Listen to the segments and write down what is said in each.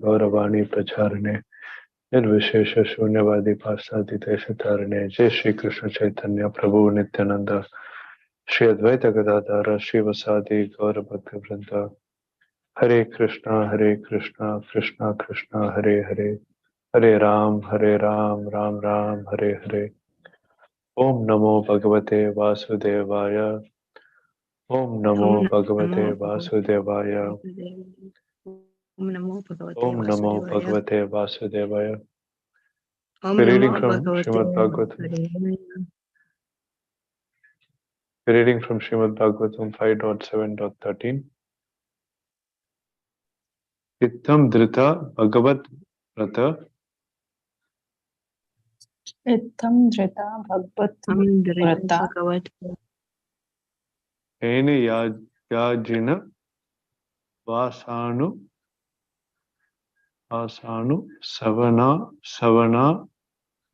गौरवाणी प्रचारणे निर्विशेष शून्यवादी पाश्चात्य तारणे। जय श्री कृष्ण चैतन्य प्रभु नित्यानंद, श्री अद्वैत गदाधर श्रीवासादि गौर भक्त वृंद। हरे कृष्णा कृष्णा कृष्णा हरे हरे, हरे राम राम राम हरे हरे। ओम नमो भगवते वासुदेवाय, ओम नमो भगवते वासुदेवाय, ओम नमो ओम नमो भगवते वासुदेवाय। ओम We're नमो reading from भगवते Srimad Bhagavatam. We're reading from Srimad Bhagavatam 5.7.13. Ittam Dhrita Bhagavat Vrata. इत्थं धृता भगवत् व्रता Ene Yajina Vasanu Savana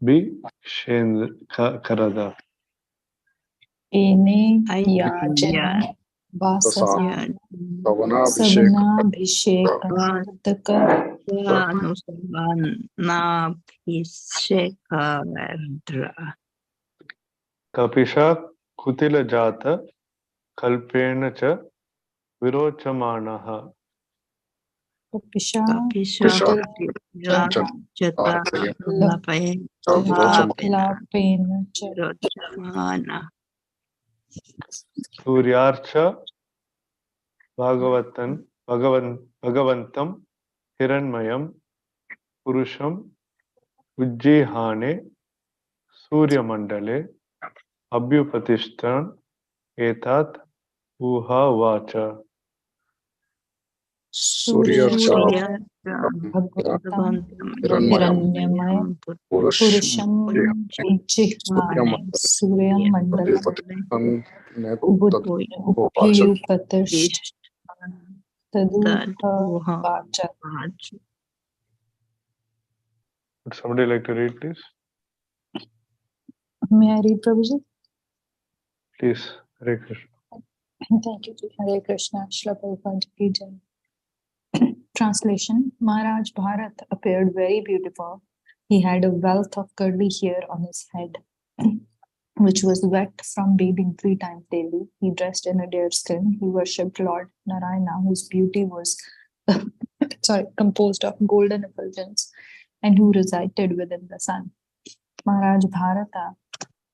Bhi Karada. एने याजन वाससा सवनाभिषेक Kapisha Kutila Jata Kalpena Cha Virochamanaha. Kapisha लापेन च Suryarcha Bhagavantam Hiranmayam Purusham Ujjihane Surya Mandale Abhyupatishtan Etat Uha Vacha. सूर्यर्चा भगवन्तं हिरण्यमय पुरुषं उज्जिह्वाने सूर्यमण्डलम् उभयुपतिष्ठदुःवाच. Would somebody like to read, please? May I read, Prabhuji? Please, Hare Krishna. Thank you, Hare Krishna. Shila Prabhupada ki jai. Translation. Maharaj Bharat appeared very beautiful. He had a wealth of curly hair on his head, which was wet from bathing 3 times daily. He dressed in a deer skin. He worshipped Lord Narayana, whose beauty was composed of golden effulgence, and who resided within the sun. Maharaj Bharata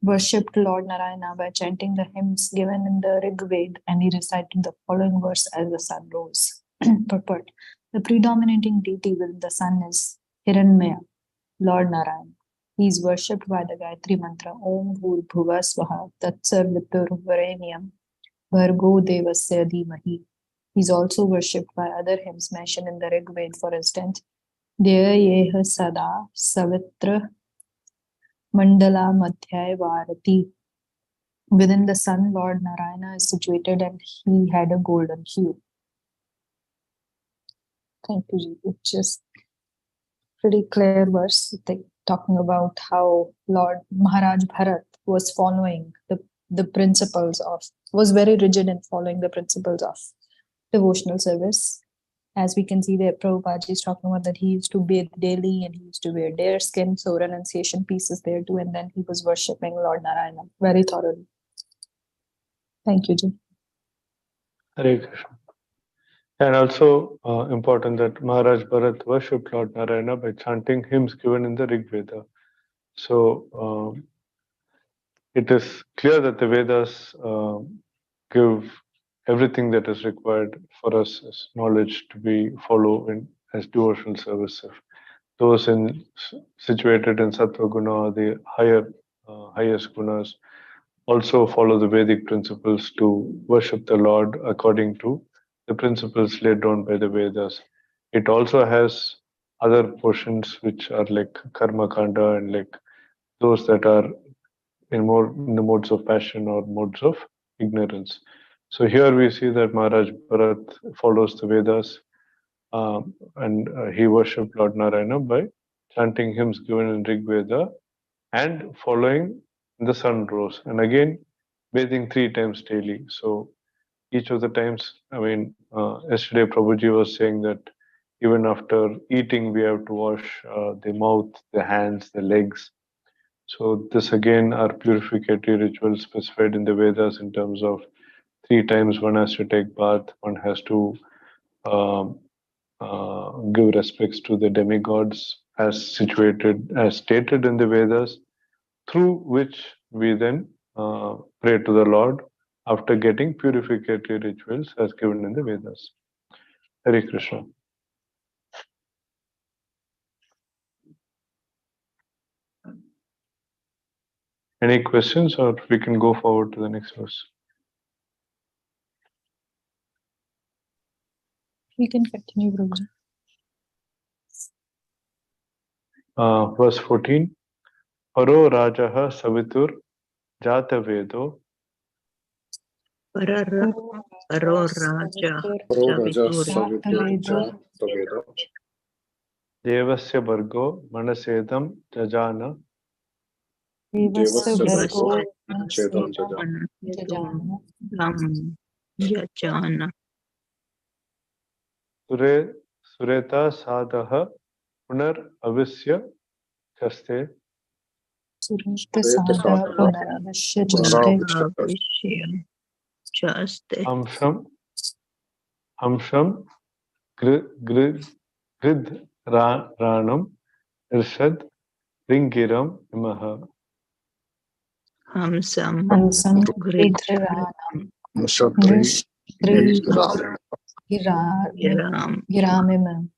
worshipped Lord Narayana by chanting the hymns given in the Rig Veda, and he recited the following verse as the sun rose. Purport. The predominating deity within the sun is Hiranmaya, Lord Narayana. He is worshipped by the Gayatri mantra Om Bhur Bhuva Swaha Tatsar Vitur Varenyam Bhargo Devasya Dhimahi. He is also worshipped by other hymns mentioned in the Rig Veda, for instance, Deya Yeha Sada Savitra Mandala Madhyay Varati. Within the sun, Lord Narayana is situated and he had a golden hue. Thank you, Ji. It's just pretty clear verse talking about how Lord Maharaj Bharat was following the principles of, was very rigid in following the principles of devotional service. As we can see there, Prabhupada is talking about that he used to bathe daily and he used to wear deer skin, so renunciation pieces there too, and then he was worshipping Lord Narayana very thoroughly. Thank you, Ji. Hare Krishna. And also important that Maharaj Bharat worshipped Lord Narayana by chanting hymns given in the Rig Veda. So it is clear that the Vedas give everything that is required for us as knowledge to be followed as devotional service. Those situated in Sattva Guna or the highest gunas also follow the Vedic principles to worship the Lord according to the principles laid down by the Vedas. It also has other portions which are like Karma Kanda and like those that are in the modes of passion or modes of ignorance. So here we see that Maharaj Bharat follows the Vedas and he worshipped Lord Narayana by chanting hymns given in Rig Veda and following the sun rose, and again bathing 3 times daily. So each of the times, yesterday Prabhuji was saying that Even after eating, we have to wash the mouth, the hands, the legs. So this again are purificatory rituals specified in the Vedas in terms of 3 times one has to take bath, one has to um, give respects to the demigods as stated in the Vedas, through which we then pray to the Lord after getting purificatory rituals as given in the Vedas. Hare Krishna. Any questions, or we can go forward to the next verse? We can continue, Guruji. Verse 14. Paro Rajaha Savitur Jatavedo Paro Raja Paro Raja Savitur Savitur Jatavedo Devasya Bhargo Manasedam Jajana Devasya Devasya Bhargo Chedam Jajam. Jajana Yajana Sureta Sadaha Punar Avisya Chaste Sureshta Sureta Sada Sadha Punaravashya Punarav Chaste Vishya Chaste Amsham Grid Ranam Irshad Ringiram Imaha. Hamsam Hansam Grid Gridranam Shatri Nishri Ram. Ram Giramimam.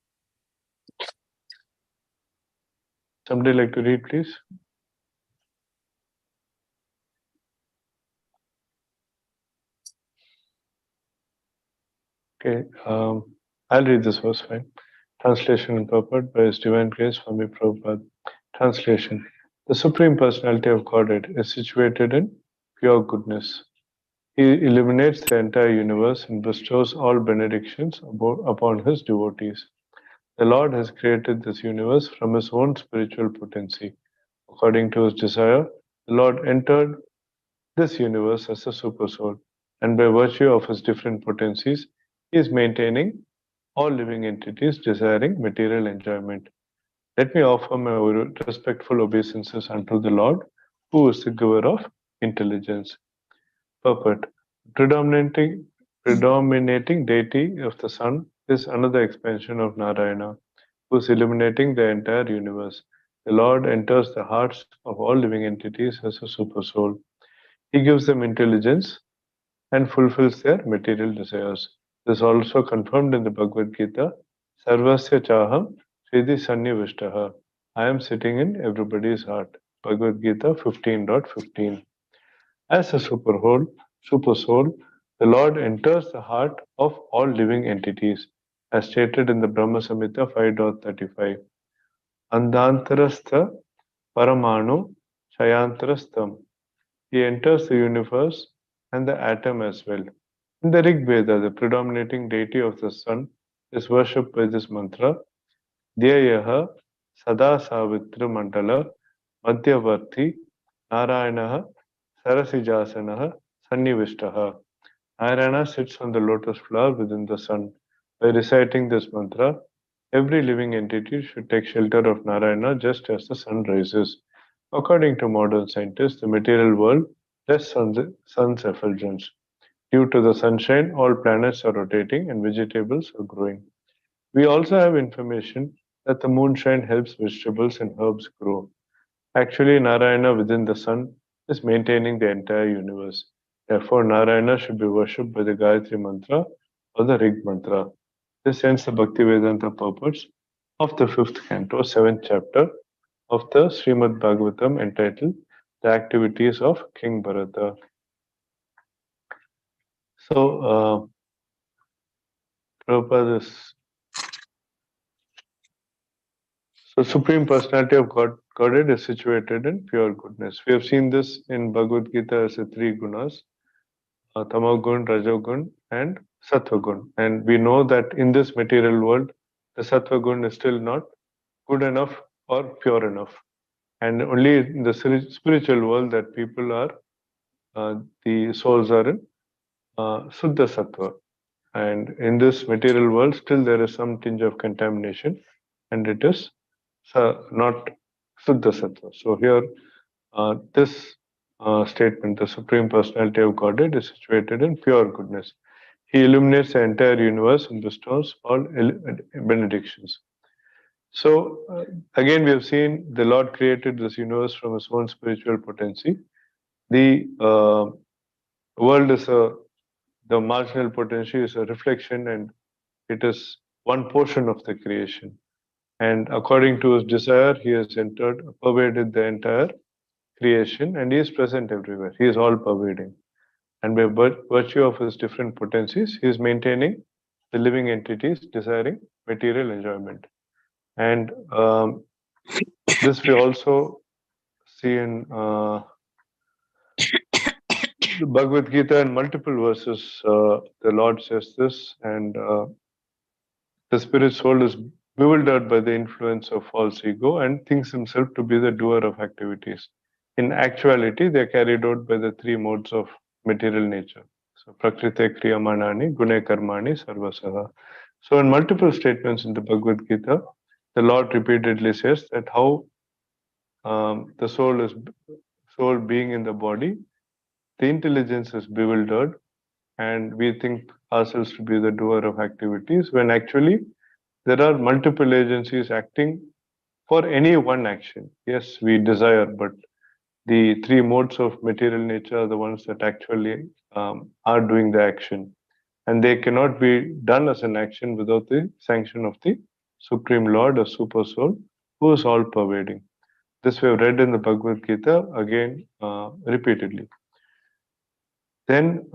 Somebody like to read, please? Okay, I'll read this verse, fine. Translation and purport by His Divine Grace, Swami Prabhupada. Translation. The Supreme Personality of Godhead is situated in pure goodness. He illuminates the entire universe and bestows all benedictions upon His devotees. The Lord has created this universe from His own spiritual potency. According to His desire, the Lord entered this universe as a supersoul, and by virtue of His different potencies, He is maintaining all living entities desiring material enjoyment. Let me offer my respectful obeisances unto the Lord, who is the giver of intelligence. Purport. Predominating deity of the sun is another expansion of Narayana, who is illuminating the entire universe. The Lord enters the hearts of all living entities as a supersoul. He gives them intelligence and fulfills their material desires. This is also confirmed in the Bhagavad Gita. Sarvasya chaham Sridhi Sannivishtaha. I am sitting in everybody's heart. Bhagavad Gita 15.15. As a supersoul, the Lord enters the heart of all living entities, as stated in the Brahma Samhita 5.35. Andhantarastha Paramanu Shayantarastham. He enters the universe and the atom as well. In the Rig Veda, the predominating deity of the sun is worshipped by this mantra. Dhyayaha Sada Savitra Mandala Madhyavarti Narayanaha Sarasijasanaha Sannivishtaha. Narayana sits on the lotus flower within the sun. By reciting this mantra, every living entity should take shelter of Narayana just as the sun rises. According to modern scientists, the material world rests on the sun's effulgence. Due to the sunshine, all planets are rotating and vegetables are growing. We also have information that the moonshine helps vegetables and herbs grow. Actually, Narayana within the sun is maintaining the entire universe. Therefore, Narayana should be worshipped by the Gayatri Mantra or the Rig Mantra. This ends the Bhaktivedanta purports of the 5th canto, 7th chapter of the Srimad Bhagavatam entitled The Activities of King Bharata. So, Prabhupada is so Supreme Personality of Godhead is situated in pure goodness. We have seen this in Bhagavad Gita as the 3 gunas, Tamagun, Rajogun, and Sattvagun. And we know that in this material world, the Sattvagun is still not good enough or pure enough. And only in the spiritual world that people are, the souls are in Suddha Sattva. And in this material world, still there is some tinge of contamination, and it is not Suddha Sattva. So here, this statement, the Supreme Personality of Godhead, is situated in pure goodness. He illuminates the entire universe and bestows all benedictions. So, again, we have seen the Lord created this universe from his own spiritual potency. The world is the marginal potential is a reflection, and it is one portion of the creation. And according to his desire, he has entered, pervaded the entire creation, and he is present everywhere. He is all pervading. And by virtue of his different potencies, he is maintaining the living entities desiring material enjoyment. And this we also see in the Bhagavad Gita in multiple verses. The Lord says this, and the spirit soul is bewildered by the influence of false ego and thinks himself to be the doer of activities. In actuality, they are carried out by the three modes of material nature. So, Prakrite Kriyamanani, Gune Karmani, Sarvasaha. So, in multiple statements in the Bhagavad Gita, the Lord repeatedly says that how the soul being in the body, the intelligence is bewildered, and we think ourselves to be the doer of activities when actually there are multiple agencies acting for any one action. Yes, we desire, but the three modes of material nature are the ones that actually are doing the action. And they cannot be done as an action without the sanction of the Supreme Lord or Super Soul, who is all pervading. This we have read in the Bhagavad Gita again repeatedly. Then,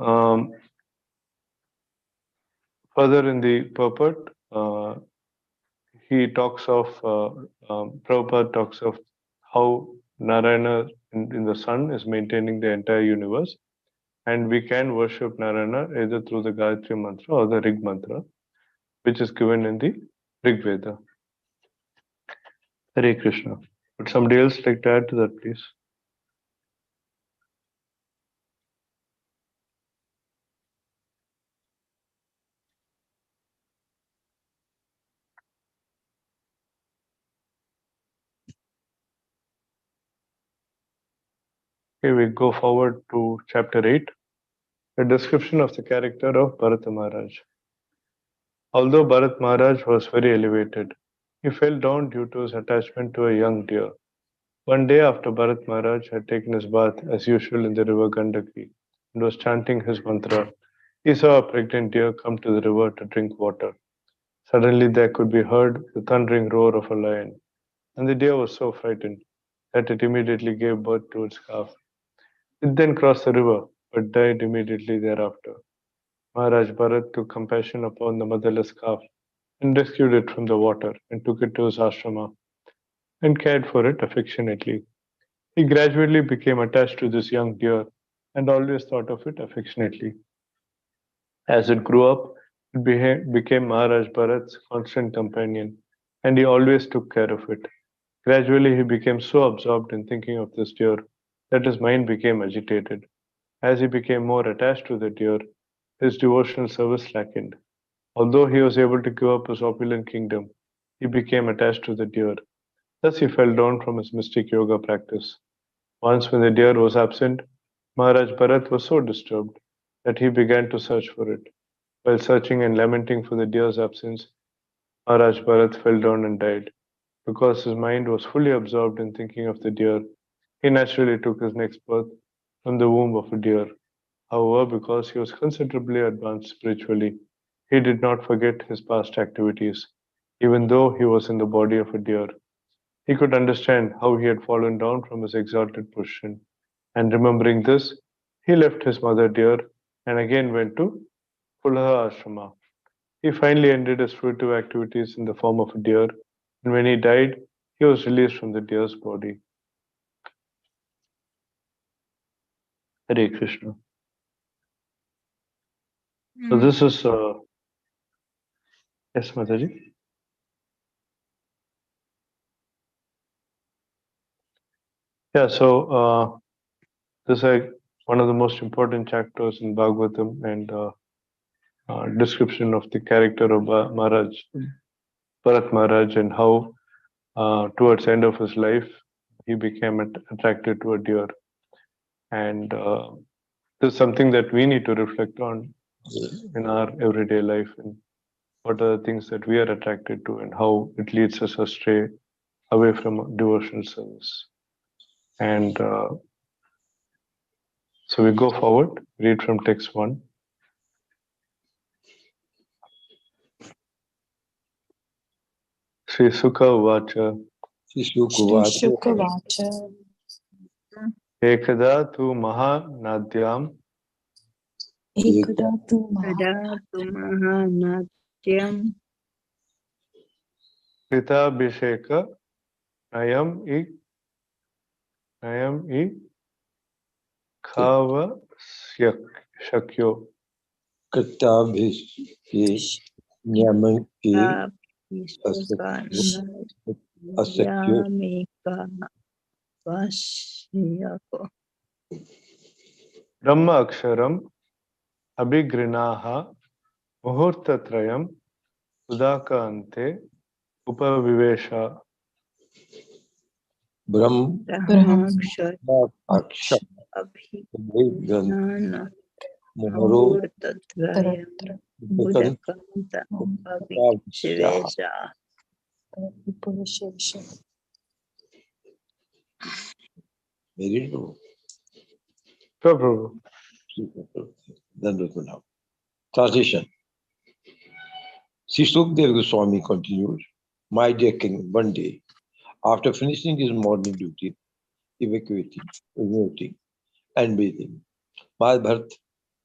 further in the purport, he talks of, Prabhupada talks of how Narayana in the sun is maintaining the entire universe, and we can worship Narayana either through the Gayatri Mantra or the Rig Mantra, which is given in the Rig Veda. Hare Krishna. Would somebody else like to add to that, please? Okay, we go forward to chapter 8, a description of the character of Bharata Maharaj. Although Bharat Maharaj was very elevated, he fell down due to his attachment to a young deer. One day after Bharat Maharaj had taken his bath as usual in the river Gandaki and was chanting his mantra, he saw a pregnant deer come to the river to drink water. Suddenly there could be heard the thundering roar of a lion, and the deer was so frightened that it immediately gave birth to its calf. It then crossed the river, but died immediately thereafter. Maharaj Bharat took compassion upon the motherless calf and rescued it from the water and took it to his ashrama and cared for it affectionately. He gradually became attached to this young deer and always thought of it affectionately. As it grew up, it became Maharaj Bharat's constant companion, and he always took care of it. Gradually, he became so absorbed in thinking of this deer that his mind became agitated. As he became more attached to the deer, his devotional service slackened. Although he was able to give up his opulent kingdom, he became attached to the deer. Thus, he fell down from his mystic yoga practice. Once, when the deer was absent, Maharaj Bharat was so disturbed that he began to search for it. While searching and lamenting for the deer's absence, Maharaj Bharat fell down and died. Because his mind was fully absorbed in thinking of the deer, he naturally took his next birth from the womb of a deer. However, because he was considerably advanced spiritually, he did not forget his past activities, even though he was in the body of a deer. He could understand how he had fallen down from his exalted position, and remembering this, he left his mother deer and again went to Pulaha Ashrama. He finally ended his fruitive activities in the form of a deer, and when he died, he was released from the deer's body. Hare Krishna. So this is yes, Mataji. Yeah, so this is one of the most important chapters in Bhagavatam, and description of the character of Maharaj, Bharat Maharaj, and how towards the end of his life he became attracted to a deer. And this is something that we need to reflect on in our everyday life, and what are the things that we are attracted to and how it leads us astray away from devotional service. And so we go forward, read from text 1. Sri Sukha Uvacha Shukavacha Ekada tu Mahanadyam Ekadatu Pradatu Mahanatyam Kritabhisheka Nayam I Khava Shakyo. Kritabhishek Nyaman Ki Asakyo Yamika Vasyako Brahma Aksharam Abhigrinaha Muhurtatrayam Udaka Ante Upavivesha. Brahmakshar Akshar Abhignana Mohoro Murtatrayam Budakanta Upavivesha. Very good. Prabhu. Then we go now. Translation. Sri Sukdev Goswami continues, my dear king, one day, after finishing his morning duty, evacuating, and bathing, Maharaj Bharat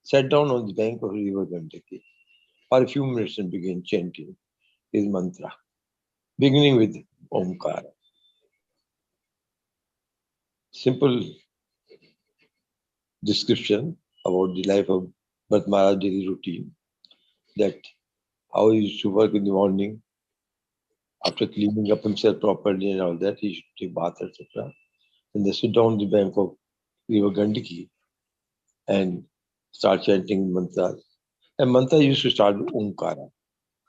sat down on the bank of river Gandaki for a few minutes and began chanting his mantra, beginning with Omkara. Simple description about the life of Bharat Maharaj daily routine, that how he used to work in the morning, after cleaning up himself properly and all that, he should take bath, etc. And they sit down on the bank of river Gandaki and start chanting mantras. And mantra used to start with Omkara.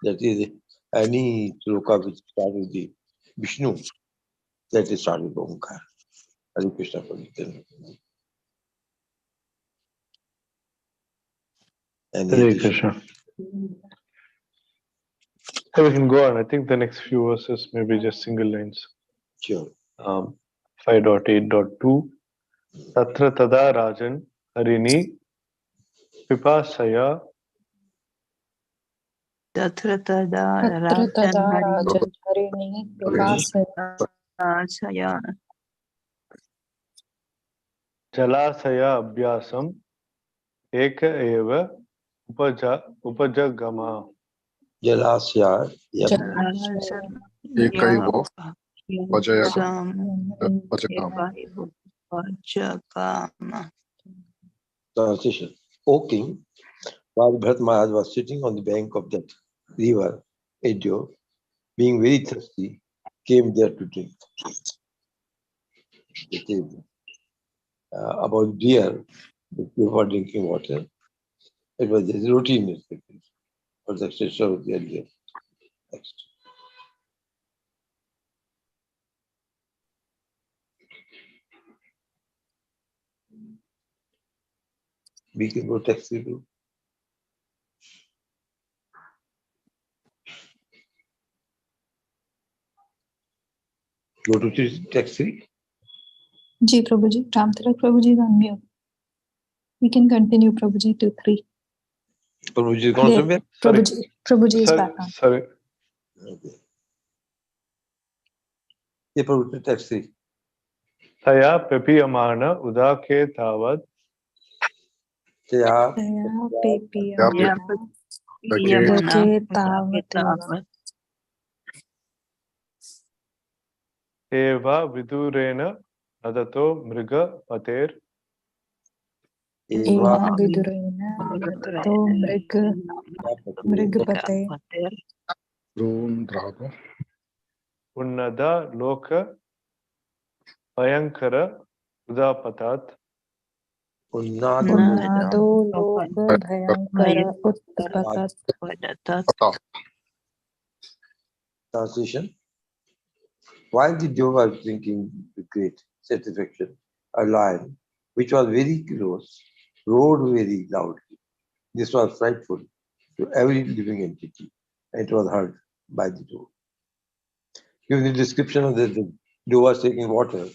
That is, any sloka which starts with the Vishnu, that is started with Omkara. Hare Krishna Pandita. And Hare Krishna. So we can go on. I think the next few verses may be just single lines. Sure. 5.8.2 Tatra tada rajan harini pipasaya Tatra tada Rajan Harini Rasaya jalasaya abhyasam eka eva upajagama. Jalasya. Ekaivo Vajagama. Translation. O king, while Bharat Maharaj was sitting on the bank of that river, Edyo, being very thirsty, came there to drink. It is about deer, before drinking water. It was a routine for the extension of the deer. Next. We can go text 3. Go to text 3. Ji Prabhuji, Ramtirak Prabhuji is on mute. We can continue Prabhuji to 3. Prabhuji is gone somewhere? Prabhuji is back on. Sorry. Okay. Yeah, Prabhuji, text 3. Taya pepiyamana udake tavad Taya eva vidurena nadato mriga pater Eva Mrigapate Drava unnada loka Vayankara Udapatat Unnado उन्नादो लोक भयंकर उत्पतत Padatat. translation. While the Joe was drinking with great satisfaction, a lion, which was very close, roared very loudly. This was frightful to every living entity, and it was heard by the Joe. Given the description of the Joe was taking water,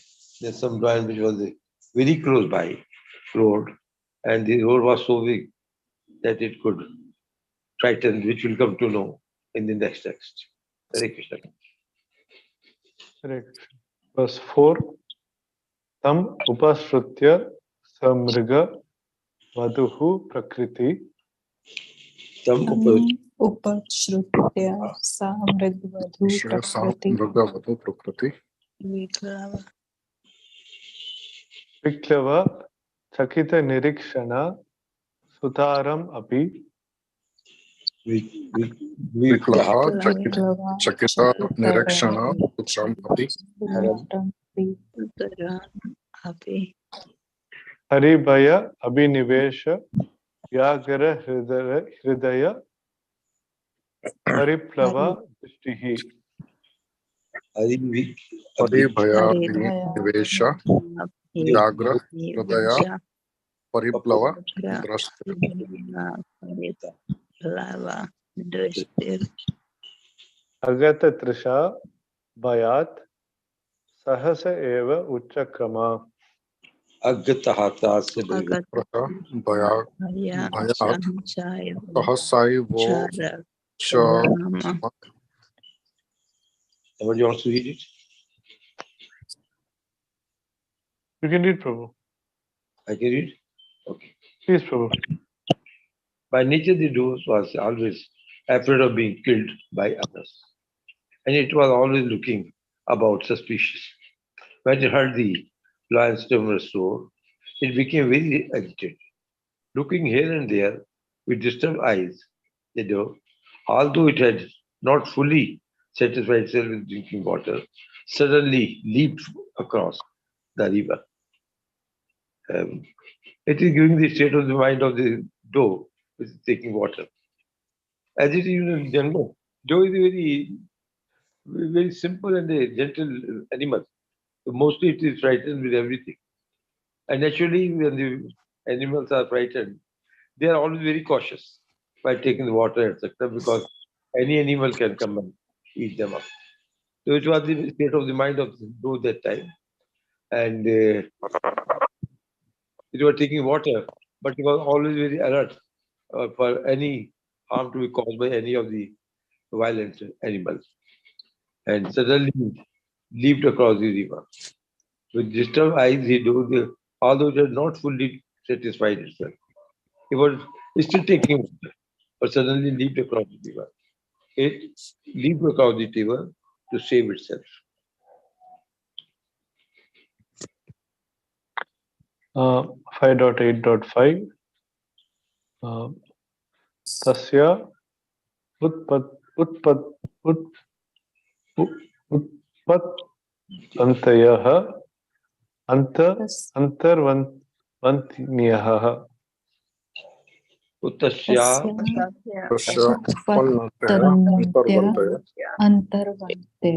there's some lion which was very close by, roared, and the roar was so big that it could frighten, which we'll come to know in the next text. Hare Krishna. Hare Krishna. Verse 4. Tam upashrutya samriga vaduhu prakriti Tam उपश्रुत्य सा मृगवधू प्रकृति मृगवधू प्रकृति Viklava. viklava chakita nirikshana sutaram api विक्लः चकिता निरीक्षण उत्तम अपि Uttaran. Api. haribhaya abhinivesha vyagra hridaya pariplava dishtihi. परिभया निवेश व्याघ्र हृदय परिप्लव दृष्टि Lava. Drishtir. Agata trisha bhayat sahasa eva uchakrama. Agatahata se Agat. भया Haya. भयात् Sanchaya. सहसाई वो Chara. च Rama. Somebody wants to read it? You can read, Prabhu. I can read? Okay. Please, Prabhu. By nature, the doe was always afraid of being killed by others. And it was always looking about suspicious. When it heard the lion's timorous roar, it became very agitated. Looking here and there with disturbed eyes, the doe, although it had not fully satisfied itself with drinking water, suddenly leaped across the river. It is giving the state of the mind of the doe which is taking water. As it is in general, doe is a very simple and a gentle animal. So mostly it is frightened with everything. And naturally, when the animals are frightened, they are always very cautious by taking the water, etc., because any animal can come and eat them up. So it was the state of the mind of the doe that time. And it was taking water, but it was always very alert for any harm to be caused by any of the violent animals. And suddenly leaped across the river. With disturbed eyes, although it had not fully satisfied itself, it was still taking water, but suddenly leaped across the river. It leaped across the river to save itself. 5.8.5 tasya utpatantayah antarvantnyah. Uttasya तस्य उत्पन्नतया अंतर्वंत्य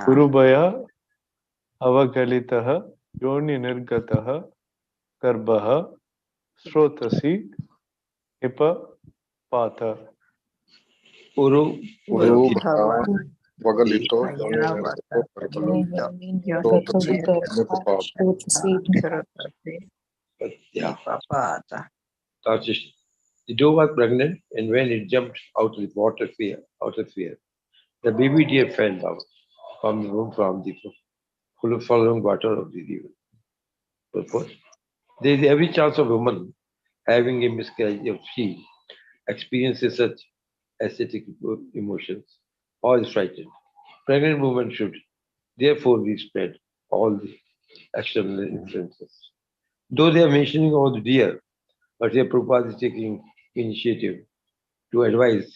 Urubhaya avagalitah yoni nirgatah garbah srotasi ipapata. Uru वगलितो yeah. Translation. The doe was pregnant, and when it jumped out of the water out of fear, the baby deer fell down from the room from the following water of the river. Purport. There is every chance of a woman having a miscarriage if she experiences such ascetic emotions or is frightened. Pregnant women should therefore be spared all the external influences. Though they are mentioning all the deer, but here Prabhupada is taking initiative to advise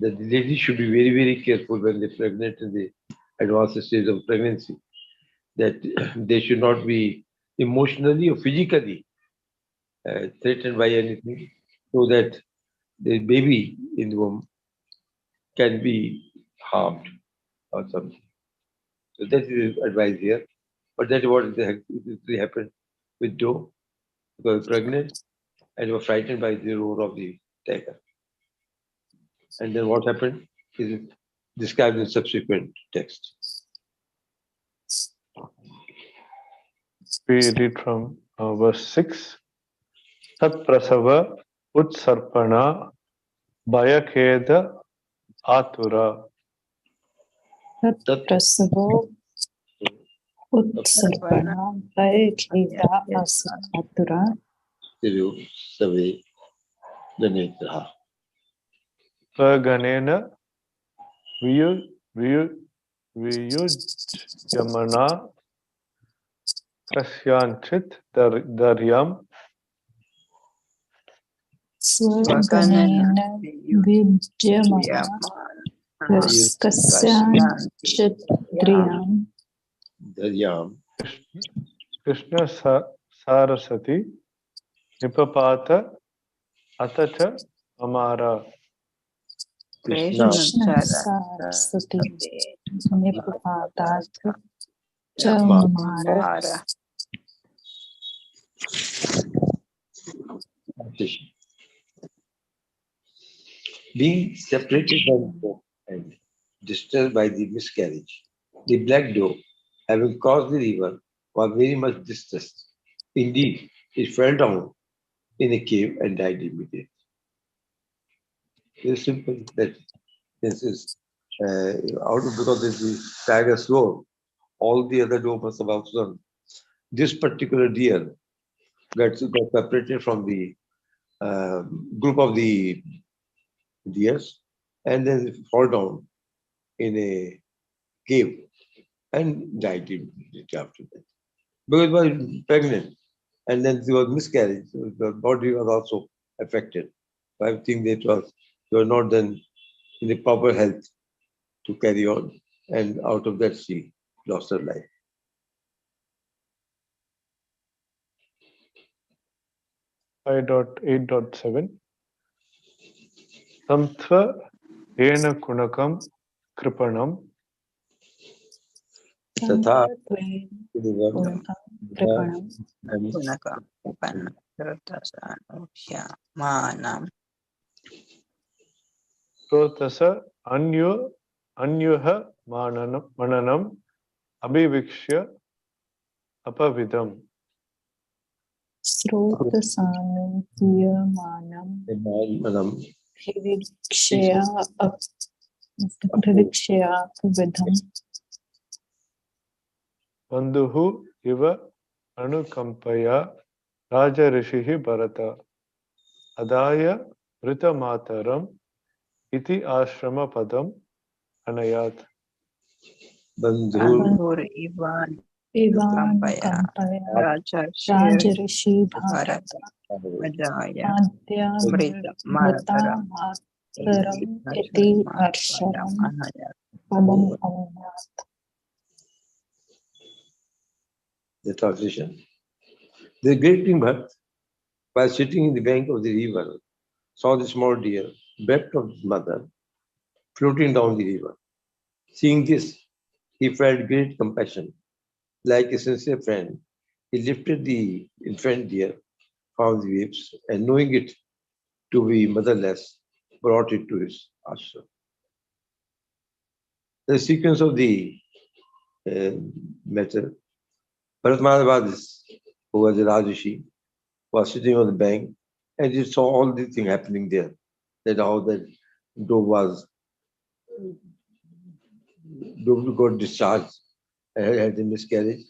that the ladies should be very, very careful when they're pregnant in the advanced stage of pregnancy, that they should not be emotionally or physically threatened by anything, so that the baby in the womb can be harmed or something. So that is advice here. But that is what actually happened with Doe, because pregnant and were frightened by the roar of the tiger. And then what happened is described in subsequent text. We read from verse 6. Tat prasava utsarpana bhayakeda atura. Tat prasavo utsarpana bhayakeda atura. Tiru Save Ganetraha. Swaganena viyujyamana kasyanchit daryam Swaganena vidyamana kasyanchit driyam Daryam Krishna Sarasati Nipapata Atacha Amara. Krishna Krishna Saraswati Nipatat Chamara. Being separated from the doe and disturbed by the miscarriage, the black doe, having crossed the river, was very much distressed. Indeed, it fell down in a cave and died immediately. Very simple. That this is out of, because of the tiger's roar, all the other doe must have also done. This particular deer got separated from the group of the deers and then fall down in a cave and died immediately after that. Because it was pregnant and then there was miscarriage, so the body was also affected. So I think they were not then in the proper health to carry on, and out of that she lost her life. I 5.8.7 Samtva Yena Kunakam Kripanam Tatha Kripanam. and Manam. Protasa Anyuha Mananam Abhivikshya Apavidam. Srotasanu Yamanam Manam Vivikshya Vidham Bandhuhu Iva Anukampaya Raja Rishihi Bharata Adaya Vrita Mataram Iti Ashrama Padam Anayat. Bandhu Bandhur Ivan Ivan Kampaya Kampaya Rajarishi Rajarishi Bharata Adaya Adya Mrita Mrita Mataram Iti Arsharam Padam Anayat. the translation. The great king Bharat, while sitting in the bank of the river, saw the small deer, bereft of his mother, floating down the river. Seeing this, he felt great compassion. Like a sincere friend, he lifted the infant deer from the waves and, knowing it to be motherless, brought it to his ashram. The sequence of the matter, Bharat Maharaj, who was a Rajarshi, was sitting on the bank and he saw all these things happening there. That how that doe got discharged, had a miscarriage,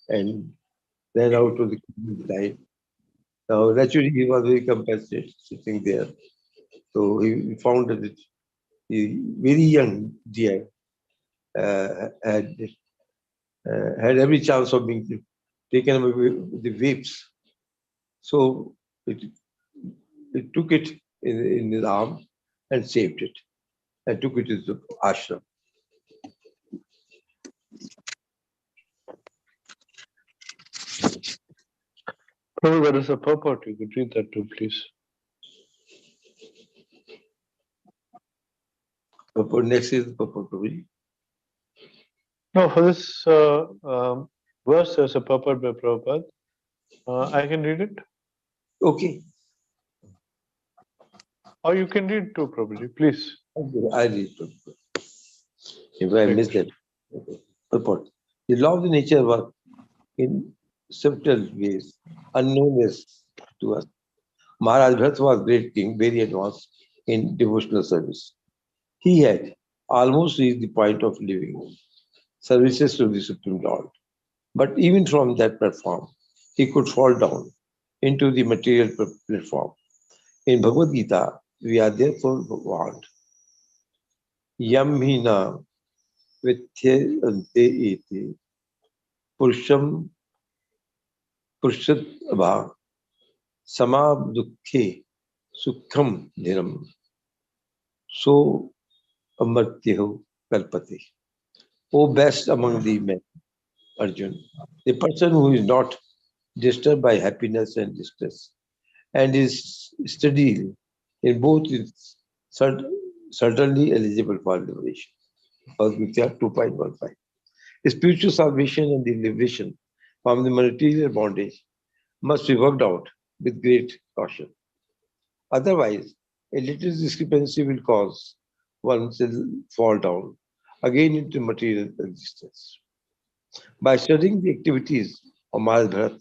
and ran out to the died. Now, naturally, he was very compassionate sitting there. So he found that the very young deer had every chance of being taken away with the waves. So it took it in his arm and saved it and took it to the ashram. Oh, there is a purport. You could read that too, please. Next is purport, Prabhuji. No, for this verse, there's a purport by Prabhupada. I can read it, Okay. or you can read too, probably. Please. I read purport. If I missed that. Okay. Purport. The law of the nature work in subtle ways, unknown as to us. Maharaj Bharat was great king, very advanced in devotional service. He had almost reached the point of living services to the Supreme Lord. But even from that platform, he could fall down into the material platform. In Bhagavad Gita, we are therefore warned. Yam hina vityante ete purusham purushat abha samab dukhe sukham dhiram so amartyahu kalpate. O best among the men, Arjun, the person who is not disturbed by happiness and distress and is steady in both is certainly eligible for liberation. Bhagavad Gita 2.15. Spiritual salvation and the liberation from the material bondage must be worked out with great caution. Otherwise, a little discrepancy will cause one to fall down again into material existence. By studying the activities of Maharaj Bharat,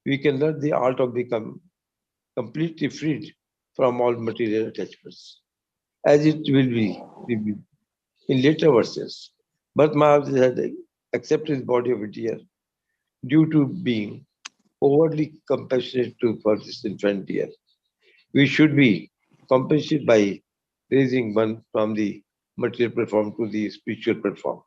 we can learn the art of becoming completely freed from all material attachments, as it will be revealed in later verses. But Maharaj had accepted his body of a deer due to being overly compassionate for this infant deer. We should be compensated by raising one from the material platform to the spiritual platform.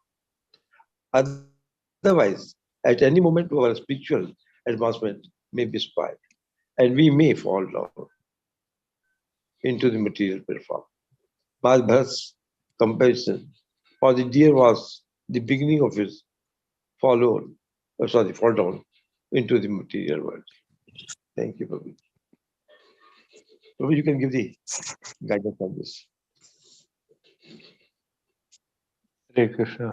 Otherwise, at any moment, our spiritual advancement may be spoiled, and we may fall down into the material platform. Maharaj Bharat's compassion for the deer was the beginning of his fall down into the material world. Thank you, Prabhu. Prabhu, you can give the guidance on this. Hare Krishna.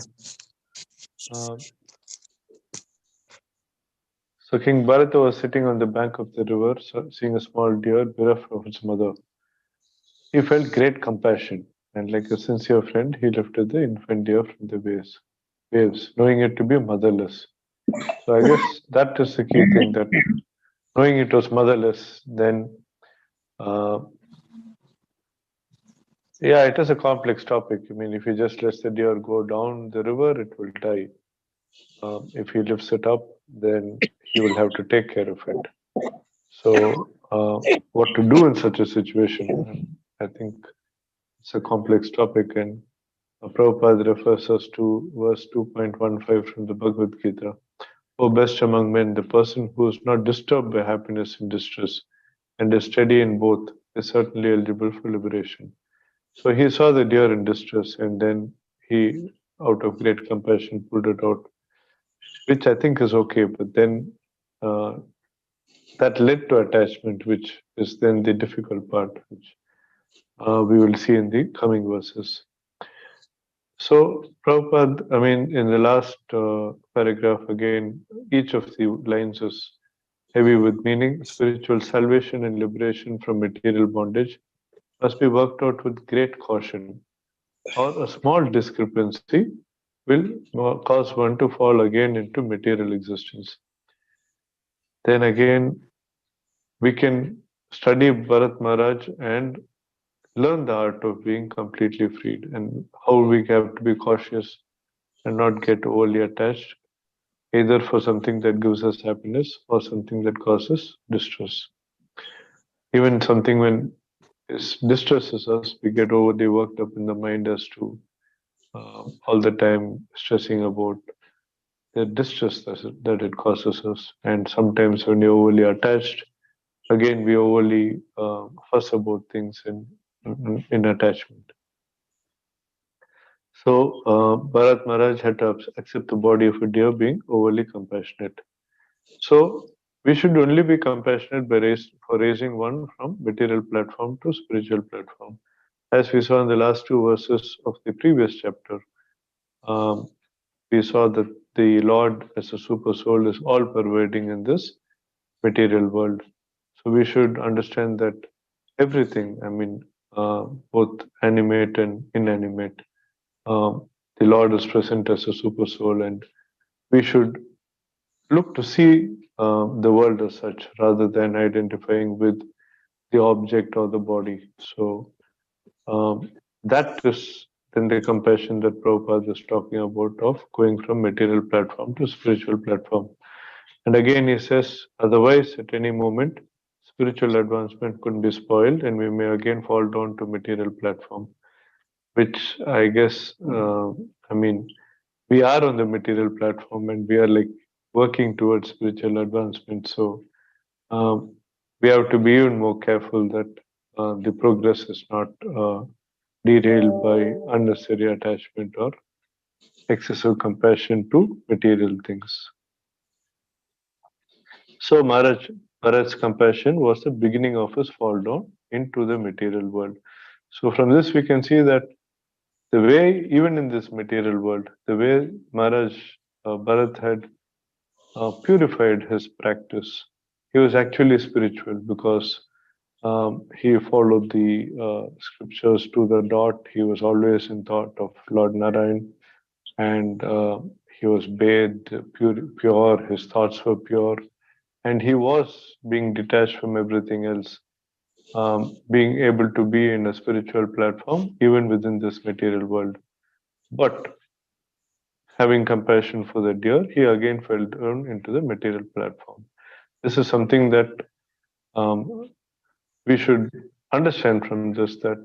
So King Bharata was sitting on the bank of the river, seeing a small deer bereft of its mother. He felt great compassion, and like a sincere friend, he lifted the infant deer from the waves, knowing it to be motherless. So I guess that is the key thing, that knowing it was motherless, then it is a complex topic. I mean, if you just let the deer go down the river, it will die. If he lifts it up, then he will have to take care of it. So, what to do in such a situation? I think it's a complex topic, and Prabhupada refers us to verse 2.15 from the Bhagavad Gita. O best among men, the person who is not disturbed by happiness and distress and is steady in both is certainly eligible for liberation. So he saw the deer in distress, and then he, out of great compassion, pulled it out, which I think is okay. But then that led to attachment, which is then the difficult part, which we will see in the coming verses. So, Prabhupada, I mean, in the last paragraph, again, each of the lines is heavy with meaning. Spiritual salvation and liberation from material bondage must be worked out with great caution, or a small discrepancy will cause one to fall again into material existence. Then again, we can study Bharat Maharaj and learn the art of being completely freed, and how we have to be cautious and not get overly attached, either for something that gives us happiness or something that causes distress. Even something when it distresses us, we get overly worked up in the mind as to all the time stressing about the distress that it causes us. And sometimes when you're overly attached, again, we overly fuss about things in attachment. So Bharat Maharaj had to accept the body of a deer being overly compassionate. So we should only be compassionate for raising one from material platform to spiritual platform. As we saw in the last two verses of the previous chapter, we saw that the Lord as a super soul is all pervading in this material world. So we should understand that everything, both animate and inanimate, the Lord is present as a super soul, and we should look to see the world as such rather than identifying with the object or the body. So that is then the compassion that Prabhupada is talking about of going from material platform to spiritual platform. And again, he says, otherwise, at any moment, spiritual advancement could be spoiled and we may again fall down to material platform, which I guess, we are on the material platform and we are like working towards spiritual advancement. So we have to be even more careful that the progress is not derailed by unnecessary attachment or excessive compassion to material things. So Maharaj's compassion was the beginning of his fall down into the material world. So from this we can see that the way, even in this material world, the way Maharaj Bharat had purified his practice, he was actually spiritual because he followed the scriptures to the dot. He was always in thought of Lord Narayan, and he was bathed pure. His thoughts were pure, and he was being detached from everything else, being able to be in a spiritual platform even within this material world. But having compassion for the deer, he again fell down into the material platform. This is something that we should understand from this, that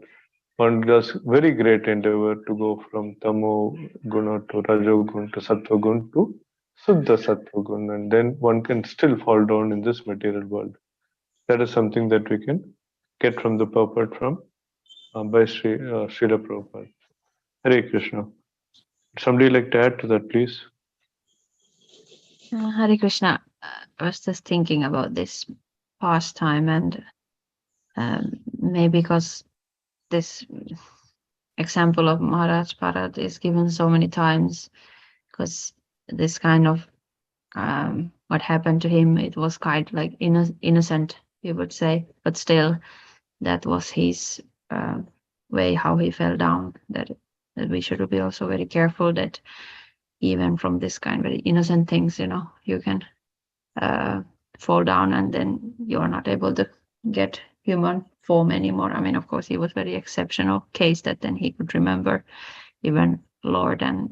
one does very great endeavor to go from tamo guna to rajo gun to sattva gun to suddha sattva gun, and then one can still fall down in this material world. That is something that we can get from the purport from by Srila Prabhupada. Hare Krishna. Somebody like to add to that, please? Hare Krishna. I was just thinking about this pastime, and maybe because this example of Maharaj Bharat is given so many times, because this kind of what happened to him, it was quite like innocent, you would say, but still that was his way how he fell down, that we should be also very careful that even from this kind of very innocent things, you can fall down and then you're not able to get human form anymore. I mean, of course, he was very exceptional case that then he could remember even Lord and,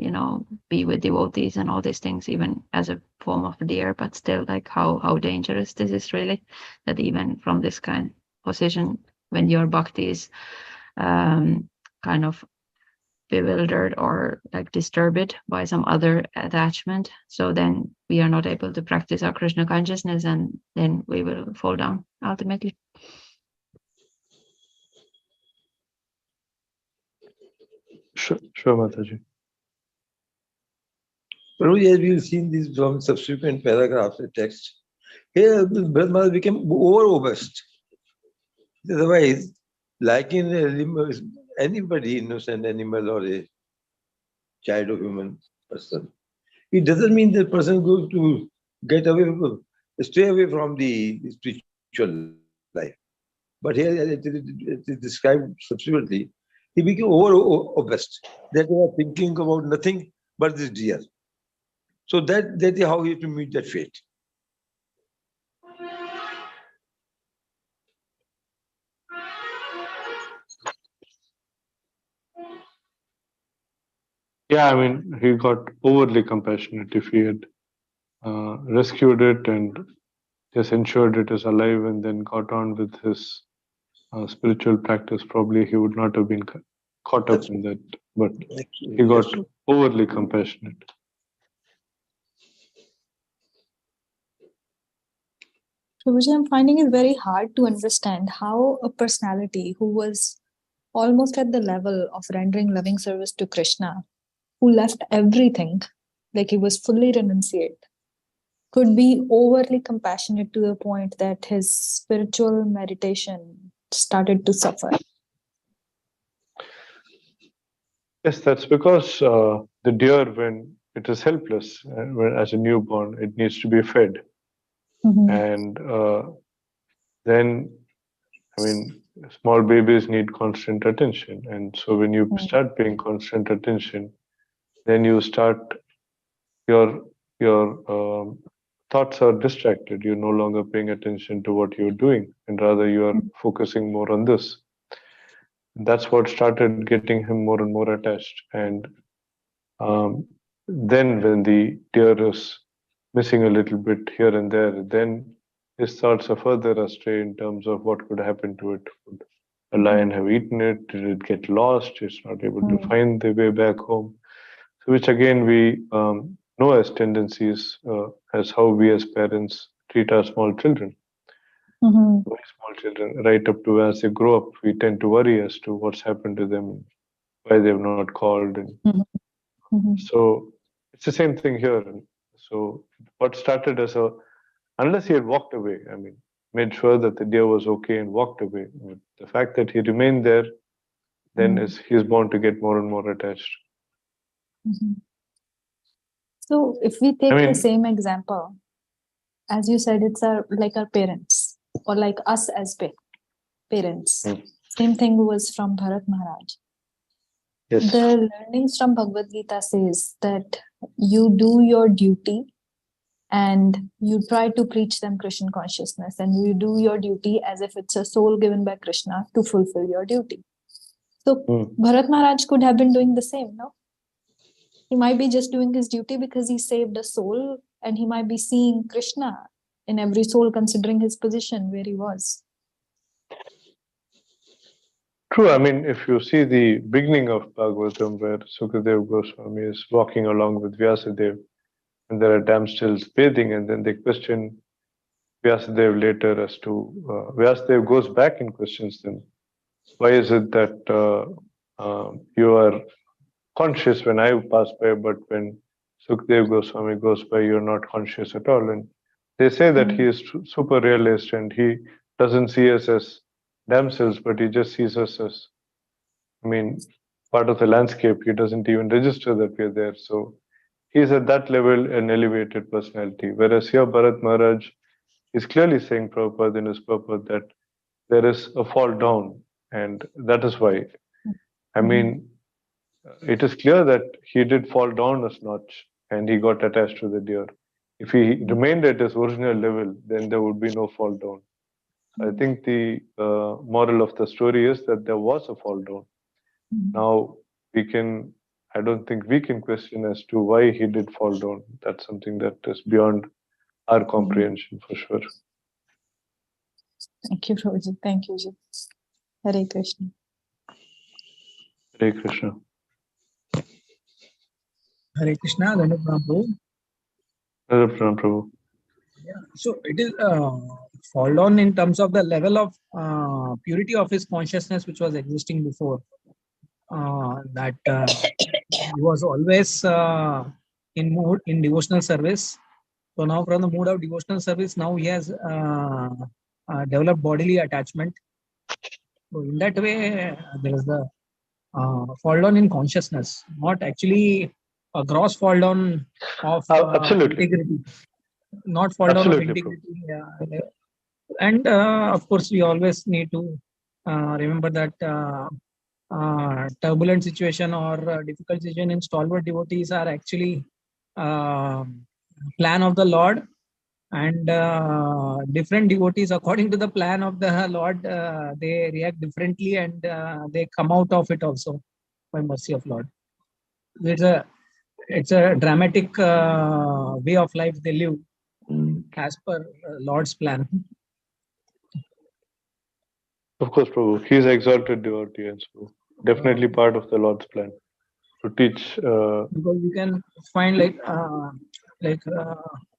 be with devotees and all these things, even as a form of deer, but still like how dangerous this is really, that even from this kind of position, when your bhakti is kind of bewildered or like disturbed by some other attachment, so then we are not able to practice our Krishna consciousness, and then we will fall down ultimately. Sure, Mataji. Prabhuji, as we've seen these from subsequent paragraphs of text, here Bharat Maharaj became over-obsessed. Otherwise, like in anybody, innocent animal or a child of human person, it doesn't mean that person goes to stay away from the spiritual life. But here it is described subsequently, he became over-obsessed, that they are thinking about nothing but this deer. So that is how he has to meet that fate. Yeah, I mean, he got overly compassionate. If he had rescued it and just ensured it is alive and then got on with his spiritual practice, probably he would not have been caught up in that. But he got overly compassionate. Prabhuji, I'm finding it very hard to understand how a personality who was almost at the level of rendering loving service to Krishna, who left everything, like he was fully renunciate, could be overly compassionate to the point that his spiritual meditation started to suffer. Yes, that's because the deer, when it is helpless, as a newborn, it needs to be fed. Mhm. And then, I mean, small babies need constant attention. And so when you start paying constant attention, then you start, your thoughts are distracted. You're no longer paying attention to what you're doing, and rather you are focusing more on this. That's what started getting him more and more attached. And then when the deer is missing a little bit here and there, then his thoughts are further astray in terms of what could happen to it. Would a lion have eaten it? Did it get lost? It's not able to find the way back home. So, which again we know as tendencies, as how we as parents treat our small children. Mhm. Very small children, right up to as they grow up, we tend to worry as to what's happened to them, why they've not called, and Mhm. Mhm. so it's the same thing here. So what started as unless he had walked away, I mean, made sure that the deer was okay and walked away. But the fact that he remained there, then he's bound to get more and more attached. Mhm. So if we take the same example, as you said, it's like our parents or like us as parents. Same thing was from Bharat Maharaj. Yes. The learnings from Bhagavad Gita says that you do your duty and you try to preach them Krishna consciousness, and you do your duty as if it's a soul given by Krishna to fulfill your duty. So Bharat Maharaj could have been doing the same, no? He might be just doing his duty because he saved a soul, and he might be seeing Krishna in every soul, considering his position where he was. True. I mean, if you see the beginning of Bhagavatam, where Sukadeva Goswami is walking along with Vyasadeva, and there are damsels bathing, and then they question Vyasadeva later as to Vyasadeva goes back and questions them. Why is it that you are conscious when I pass by, but when Sukadeva Goswami goes by, you're not conscious at all? And they say that he is super realist and he doesn't see us as damsels, but he just sees us as, I mean, part of the landscape. He doesn't even register that we're there. So he's at that level an elevated personality. Whereas here, Bharat Maharaj is clearly saying, Prabhupada in his purport, that there is a fall down, and that is why. I mean, it is clear that he did fall down a notch and he got attached to the deer. If he remained at his original level, then there would be no fall down. I think the moral of the story is that there was a fall down. Now, I don't think we can question as to why he did fall down. That's something that is beyond our comprehension for sure. Thank you, Prabhuji. Thank you, Ji. Hare Krishna. Hare Krishna. Hare Krishna, Dhanavad Prabhu. Hare Krishna, Prabhu. Yeah. So it is fall down in terms of the level of purity of his consciousness which was existing before. That he was always in devotional service. So now from the mood of devotional service, now he has developed bodily attachment. So in that way, there is the fall down in consciousness, not actually a gross fall down of integrity, not fall down of integrity. And of course, we always need to remember that turbulent situation or difficult situation in stalwart devotees are actually plan of the Lord, and different devotees, according to the plan of the Lord, they react differently, and they come out of it also by mercy of Lord. It's a dramatic way of life they live as per Lord's plan. Of course, Prabhu. He is exalted devotee, and so definitely part of the Lord's plan to teach. Because you can find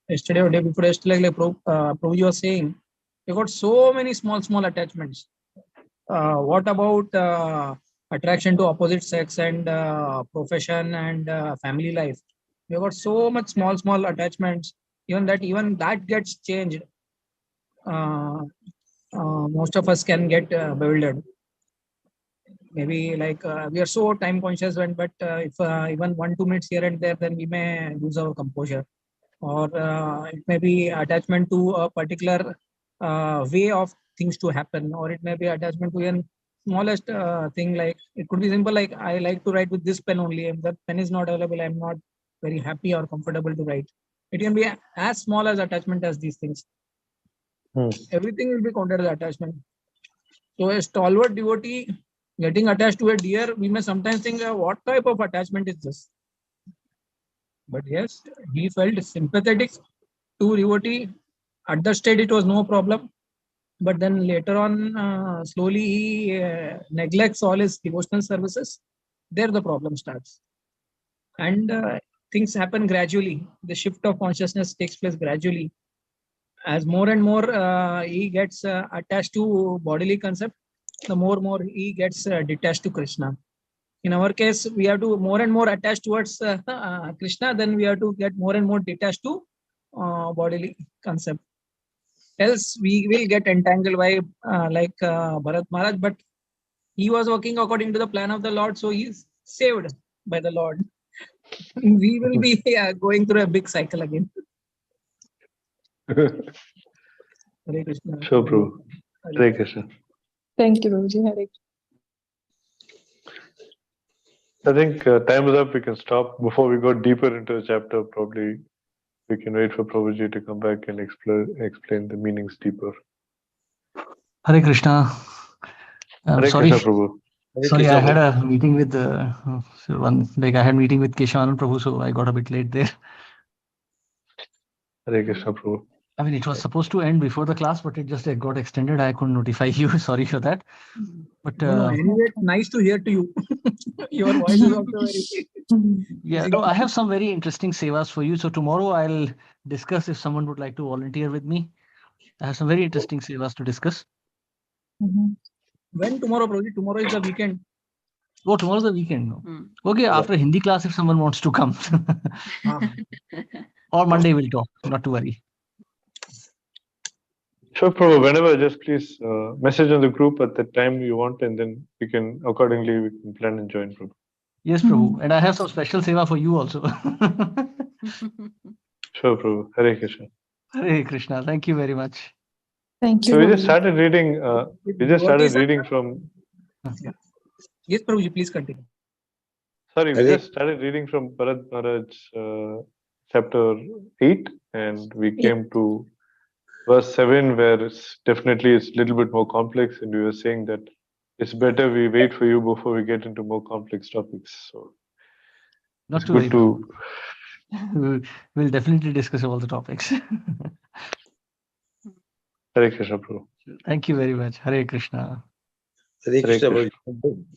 yesterday or day before yesterday, like Prabhu was saying, you got so many small attachments. What about attraction to opposite sex and profession and family life? You got so much small attachments even that gets changed, most of us can get bewildered. Maybe like we are so time conscious, but if even 1-2 minutes here and there, then we may lose our composure, or it may be attachment to a particular way of things to happen, or it may be attachment to a smallest thing. Like it could be simple, like I like to write with this pen only, and that pen is not available, I'm not very happy or comfortable to write. It can be as small as attachment as these things. Everything will be counted as attachment. So a stalwart devotee getting attached to a deer, we may sometimes think, what type of attachment is this? But yes, he felt sympathetic to devotee. At the state, it was no problem. But then later on, slowly he neglects all his devotional services. There the problem starts. And things happen gradually. The shift of consciousness takes place gradually. As more and more he gets attached to bodily concept, the more he gets detached to Krishna. In our case, we have to more and more attach towards Krishna, then we have to get more and more detached to bodily concept. Else we will get entangled by like Bharat Maharaj, but he was working according to the plan of the Lord, so he is saved by the Lord. We will be going through a big cycle again. Hare Krishna. Sure, Prabhu. Hare Krishna. Thank you, Prabhuji. Hare I think time is up. We can stop. Before we go deeper into the chapter, probably we can wait for Prabhuji to come back and explain the meanings deeper. Hare Krishna. Hare Sorry, Krishna, Prabhu. sorry, I had a meeting with I had meeting with Keshavanand Prabhu, so I got a bit late there. Hare Krishna, Prabhu. I mean, it was supposed to end before the class, but it just got extended. I couldn't notify you. Sorry for that. But No, anyway, nice to hear to you. Your voice is also very. Yeah, no, I have some very interesting sevas for you. So tomorrow I'll discuss if someone would like to volunteer with me. I have some very interesting sevas to discuss. When tomorrow, Prabhuji? Tomorrow is the weekend. Oh, tomorrow's the weekend. No? Okay, after Hindi class, if someone wants to come. Or Monday we'll talk. Not to worry. Sure, Prabhu. Whenever, just please message on the group at the time you want, and then we can plan and join, Prabhu. Yes, Prabhu. And I have some special seva for you also. Sure, Prabhu. Hare Krishna. Hare Krishna. Thank you very much. Thank you. So we just Prabhuji. started reading. From. Yes, Prabhuji, please continue. Sorry, we just started reading from Bharat Maharaj, chapter 8, and we came to verse 7, where it's a little bit more complex, and we were saying that it's better we wait for you before we get into more complex topics. So Not it's to good worry. We'll definitely discuss all the topics. Hare Krishna, Prabhu. Thank you very much. Hare Krishna. Hare Krishna. Krishna.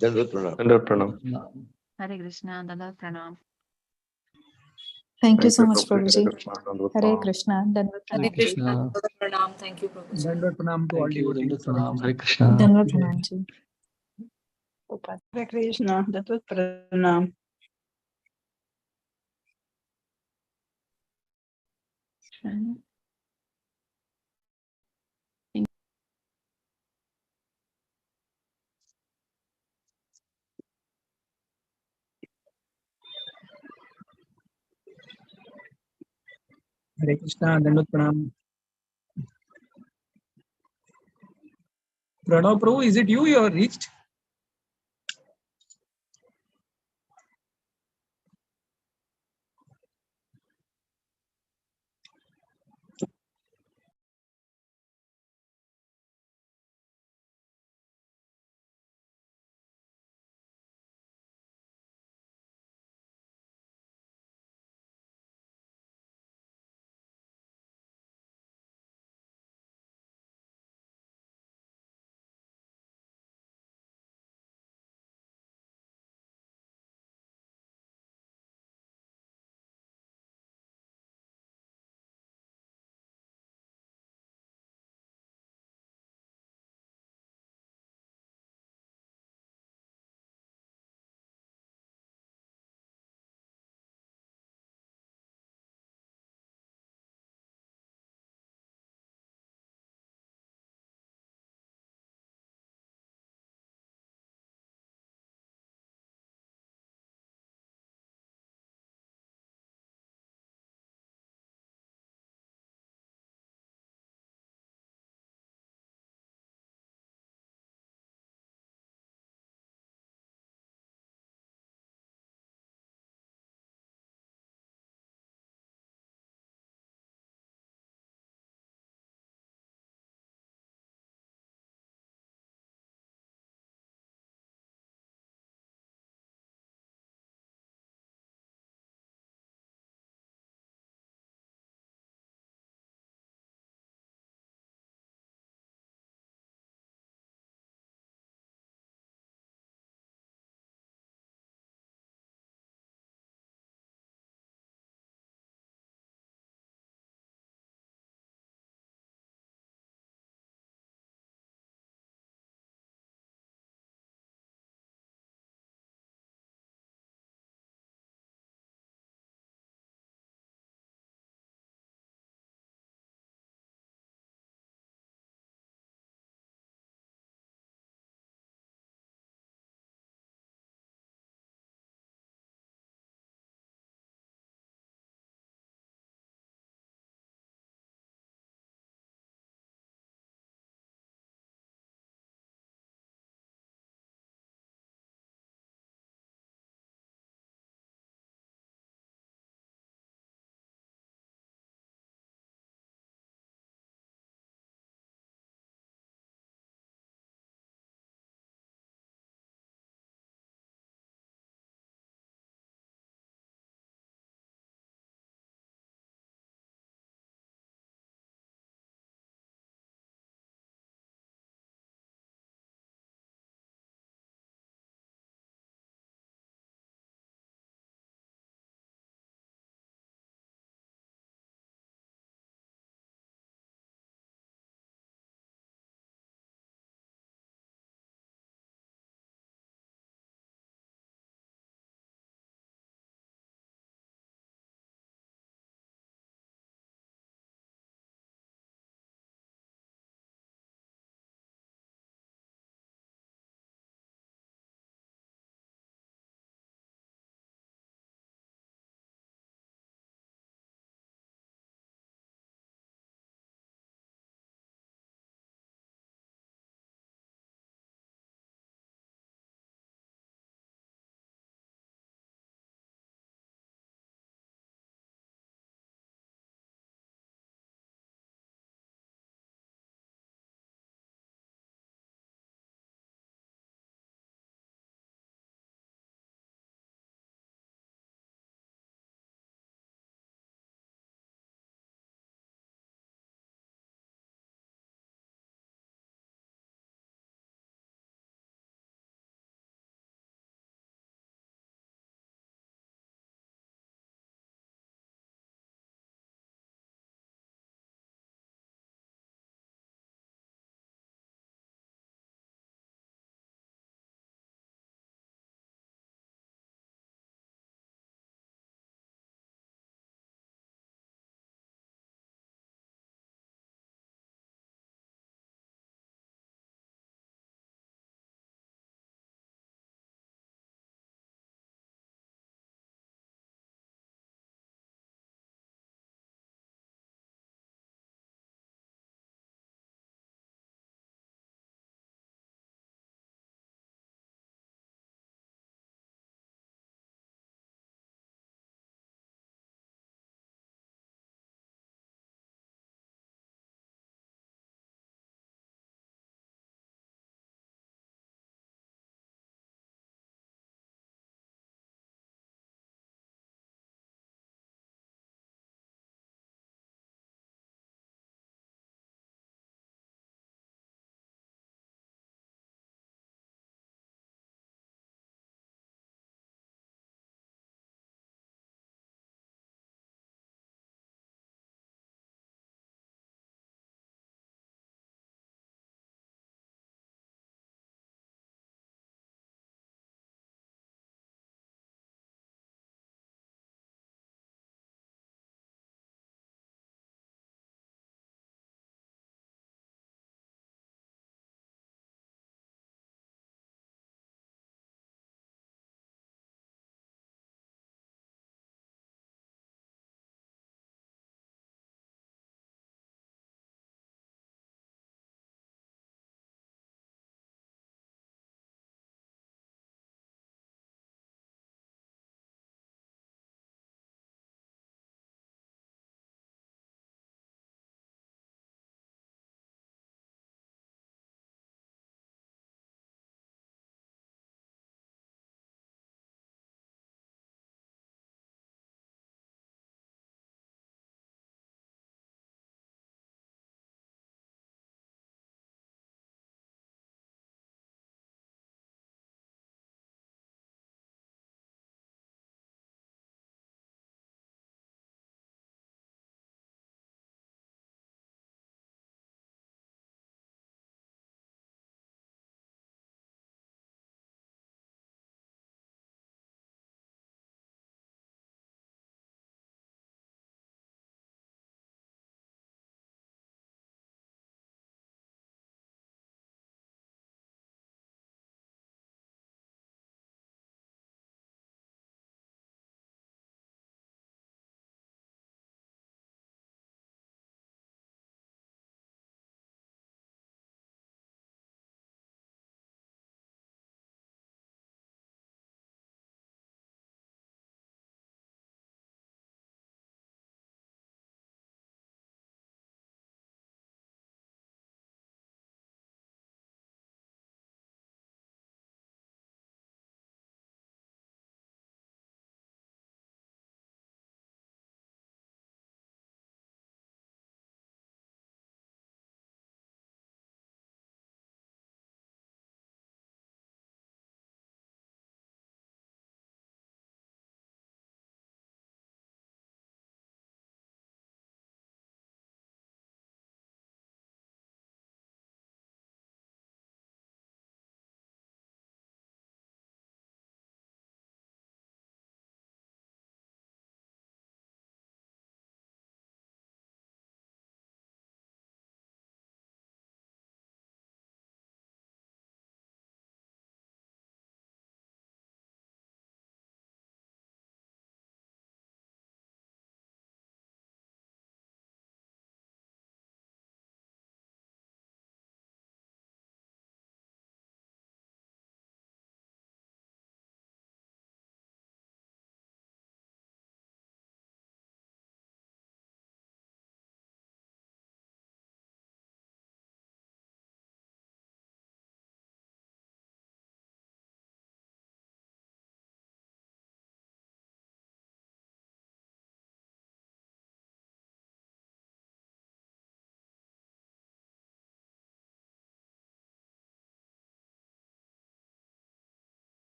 Dandavat pranam. Dandavat pranam. Hare Krishna, Dandavat pranam. Thank you so much, Hare Prabhuji. Krishna, Dandavat Hare pranam. Krishna. Dandavat Hare pranam. Krishna. Pranam. Thank you, Prabhuji. Dandavat pranam to all Thank you. devotees. Dandavat pranam. Hare Krishna. Dandavat pranam ji. Hare Krishna. Dandavat pranam. Hare Krishna. Dandavat pranam. Pranav Prabhu, is it you? You are reached?